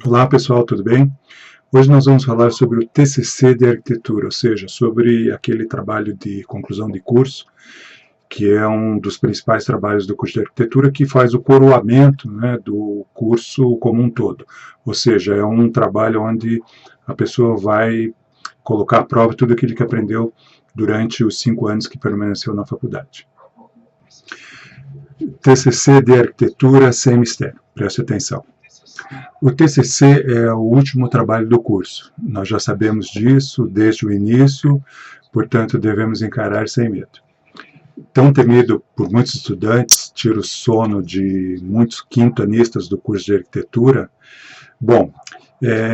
Olá pessoal, tudo bem? Hoje nós vamos falar sobre o TCC de arquitetura, ou seja, sobre aquele trabalho de conclusão de curso, que é um dos principais trabalhos do curso de arquitetura, que faz o coroamento, né, do curso como um todo. Ou seja, é um trabalho onde a pessoa vai colocar à prova tudo aquilo que aprendeu durante os 5 anos que permaneceu na faculdade. TCC de arquitetura sem mistério, preste atenção. O TCC é o último trabalho do curso. Nós já sabemos disso desde o início, portanto devemos encarar sem medo. Tão temido por muitos estudantes, tira o sono de muitos quintonistas do curso de arquitetura. Bom,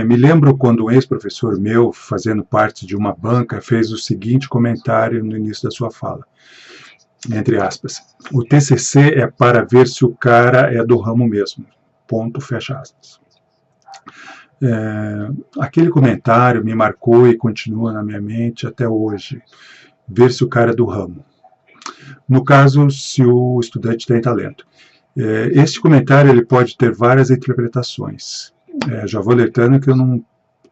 me lembro quando um ex-professor meu, fazendo parte de uma banca, fez o seguinte comentário no início da sua fala, entre aspas: o TCC é para ver se o cara é do ramo mesmo. Ponto, fecha aspas. Aquele comentário me marcou e continua na minha mente até hoje. Ver se o cara é do ramo. No caso, se o estudante tem talento. Este comentário ele pode ter várias interpretações. Já vou alertando que eu não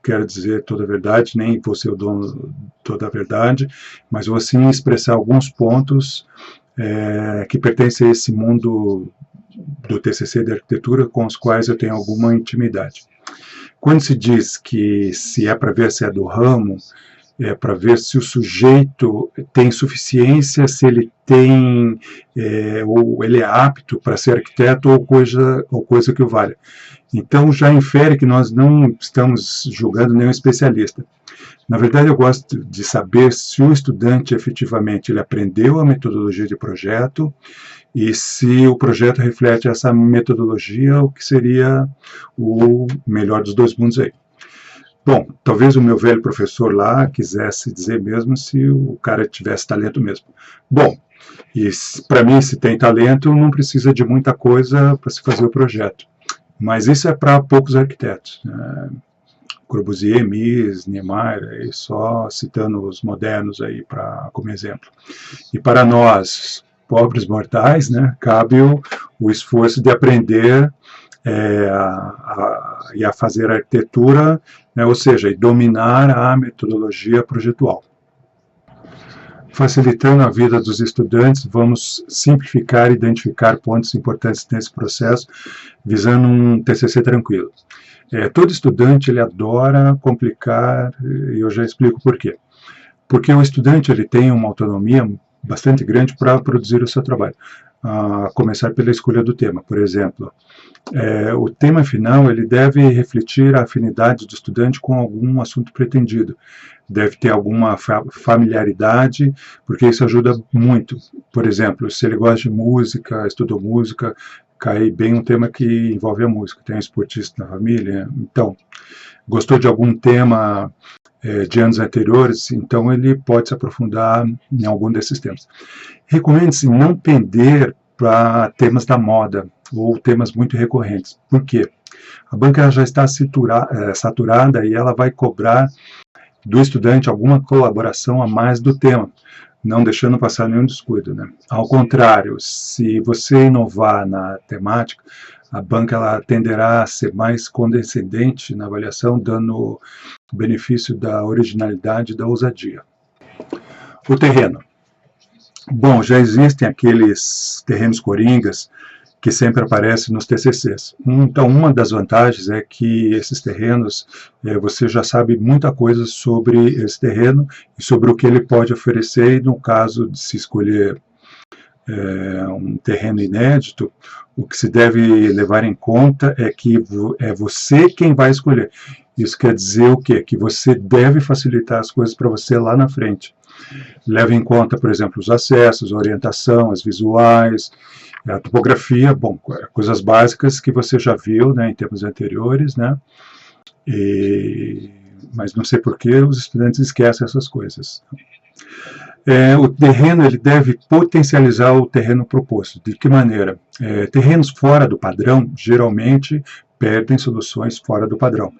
quero dizer toda a verdade, nem vou ser o dono de toda a verdade, mas vou sim expressar alguns pontos que pertencem a esse mundo do TCC de arquitetura com os quais eu tenho alguma intimidade. Quando se diz que se é para ver se é do ramo, é para ver se o sujeito tem suficiência, se ele tem, ou ele é apto para ser arquiteto ou coisa que o valha. Então já infere que nós não estamos julgando nenhum especialista. Na verdade, eu gosto de saber se o estudante efetivamente ele aprendeu a metodologia de projeto e se o projeto reflete essa metodologia, o que seria o melhor dos dois mundos aí. Bom, talvez o meu velho professor lá quisesse dizer mesmo se o cara tivesse talento mesmo. Bom, e para mim, se tem talento, não precisa de muita coisa para se fazer o projeto. Mas isso é para poucos arquitetos. Corbusier, Mies, Niemeyer, só citando os modernos aí como exemplo. E para nós, pobres mortais, né, cabe o esforço de aprender a fazer arquitetura, né, ou seja, dominar a metodologia projetual. Facilitando a vida dos estudantes, vamos simplificar e identificar pontos importantes nesse processo, visando um TCC tranquilo. Todo estudante ele adora complicar, e eu já explico por quê. Porque o estudante ele tem uma autonomia bastante grande para produzir o seu trabalho. A começar pela escolha do tema, por exemplo. O tema final ele deve refletir a afinidade do estudante com algum assunto pretendido. Deve ter alguma familiaridade, porque isso ajuda muito. Por exemplo, se ele gosta de música, estudou música, cai bem um tema que envolve a música. Tem um esportista na família, então, gostou de algum tema de anos anteriores, então ele pode se aprofundar em algum desses temas. Recomende-se não pender para temas da moda ou temas muito recorrentes. Por quê? A banca já está saturada e ela vai cobrar do estudante alguma colaboração a mais do tema, não deixando passar nenhum descuido, né? Ao contrário, se você inovar na temática, a banca ela tenderá a ser mais condescendente na avaliação, dando o benefício da originalidade e da ousadia. O terreno. Bom, já existem aqueles terrenos coringas que sempre aparecem nos TCCs. Então, uma das vantagens é que esses terrenos, você já sabe muita coisa sobre esse terreno e sobre o que ele pode oferecer, e no caso de se escolher um terreno inédito, o que se deve levar em conta é que é você quem vai escolher. Isso quer dizer o quê? Que você deve facilitar as coisas para você lá na frente. Leve em conta, por exemplo, os acessos, a orientação, as visuais, a topografia, bom, coisas básicas que você já viu, né, em tempos anteriores, né, mas não sei por que os estudantes esquecem essas coisas. O terreno ele deve potencializar o terreno proposto. De que maneira? Terrenos fora do padrão, geralmente, perdem soluções fora do padrão.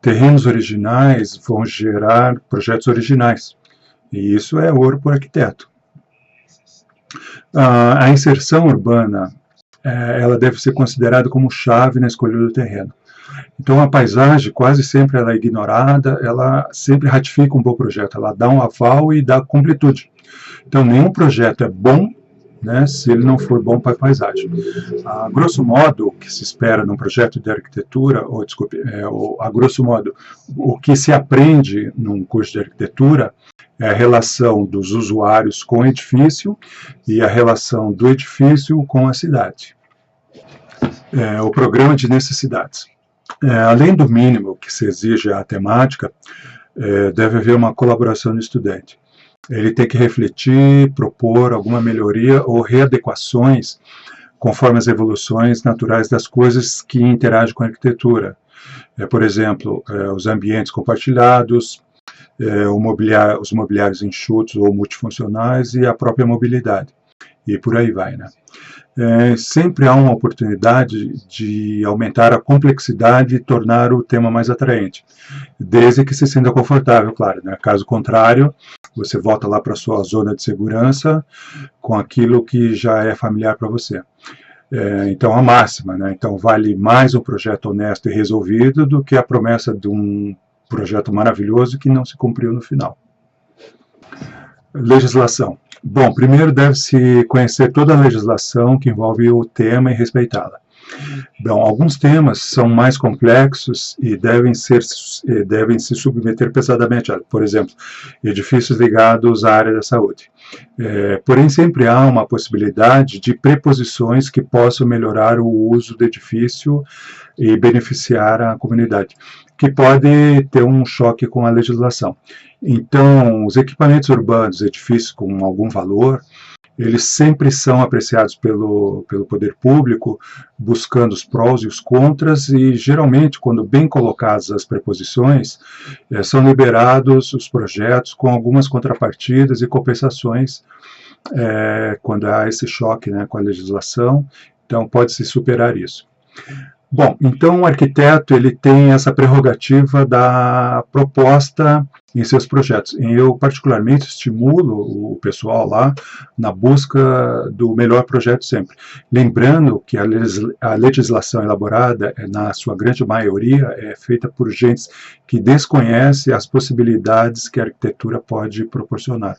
Terrenos originais vão gerar projetos originais. E isso é ouro por arquiteto. A inserção urbana ela deve ser considerada como chave na escolha do terreno. Então a paisagem quase sempre ela é ignorada, ela sempre ratifica um bom projeto, ela dá um aval e dá completude. Então nenhum projeto é bom, né, se ele não for bom para a paisagem. A grosso modo, o que se espera num projeto de arquitetura, ou desculpe, a grosso modo, o que se aprende num curso de arquitetura é a relação dos usuários com o edifício e a relação do edifício com a cidade. O programa de necessidades. Além do mínimo que se exige à temática, deve haver uma colaboração do estudante. Ele tem que refletir, propor alguma melhoria ou readequações conforme as evoluções naturais das coisas que interagem com a arquitetura. Por exemplo, os ambientes compartilhados, os mobiliários enxutos ou multifuncionais e a própria mobilidade. E por aí vai, né? Sempre há uma oportunidade de aumentar a complexidade e tornar o tema mais atraente, desde que se sinta confortável, claro, né? Caso contrário, você volta lá para a sua zona de segurança com aquilo que já é familiar para você. Então, a máxima, né? Então, vale mais um projeto honesto e resolvido do que a promessa de um projeto maravilhoso que não se cumpriu no final. Legislação. Bom, primeiro deve-se conhecer toda a legislação que envolve o tema e respeitá-la. Bom, alguns temas são mais complexos e devem se submeter pesadamente a, por exemplo, edifícios ligados à área da saúde. Porém, sempre há uma possibilidade de preposições que possam melhorar o uso do edifício e beneficiar a comunidade, que pode ter um choque com a legislação. Então, os equipamentos urbanos, edifícios com algum valor, eles sempre são apreciados pelo poder público, buscando os prós e os contras, e geralmente, quando bem colocadas as preposições, são liberados os projetos com algumas contrapartidas e compensações quando há esse choque, né, com a legislação. Então, pode-se superar isso. Bom, então o arquiteto ele tem essa prerrogativa da proposta em seus projetos. Eu, particularmente, estimulo o pessoal lá na busca do melhor projeto sempre. Lembrando que a legislação elaborada, na sua grande maioria, é feita por gente que desconhece as possibilidades que a arquitetura pode proporcionar.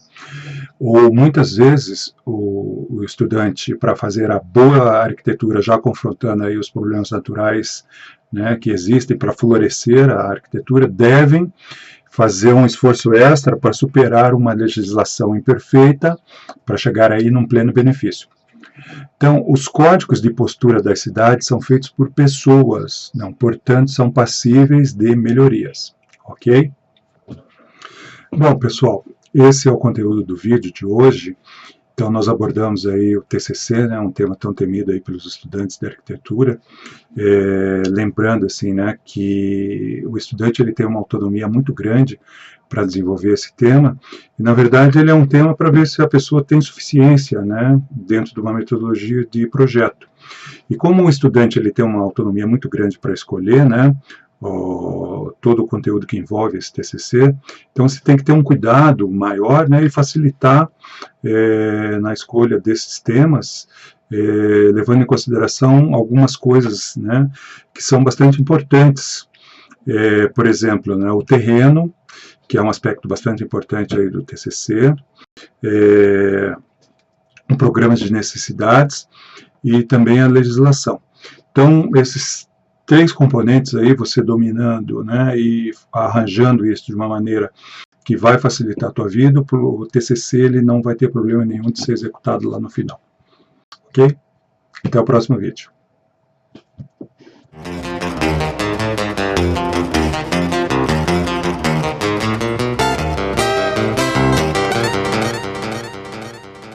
Ou, muitas vezes, o estudante, para fazer a boa arquitetura, já confrontando aí os problemas naturais, né, que existem para florescer a arquitetura, devem fazer um esforço extra para superar uma legislação imperfeita, para chegar aí num pleno benefício. Então, os códigos de postura das cidades são feitos por pessoas, não, portanto, são passíveis de melhorias, ok? Bom, pessoal, esse é o conteúdo do vídeo de hoje. Então, nós abordamos aí o TCC, né, um tema tão temido aí pelos estudantes de arquitetura, lembrando assim, né, que o estudante ele tem uma autonomia muito grande para desenvolver esse tema, e na verdade ele é um tema para ver se a pessoa tem suficiência, né, dentro de uma metodologia de projeto. E como o estudante ele tem uma autonomia muito grande para escolher, né, todo o conteúdo que envolve esse TCC, então você tem que ter um cuidado maior, né, e facilitar na escolha desses temas, levando em consideração algumas coisas, né, que são bastante importantes. Por exemplo, né, o terreno, que é um aspecto bastante importante aí do TCC, um programa de necessidades e também a legislação. Então, esses três componentes aí, você dominando, né, e arranjando isso de uma maneira que vai facilitar a tua vida, o TCC ele não vai ter problema nenhum de ser executado lá no final. Ok? Até o próximo vídeo.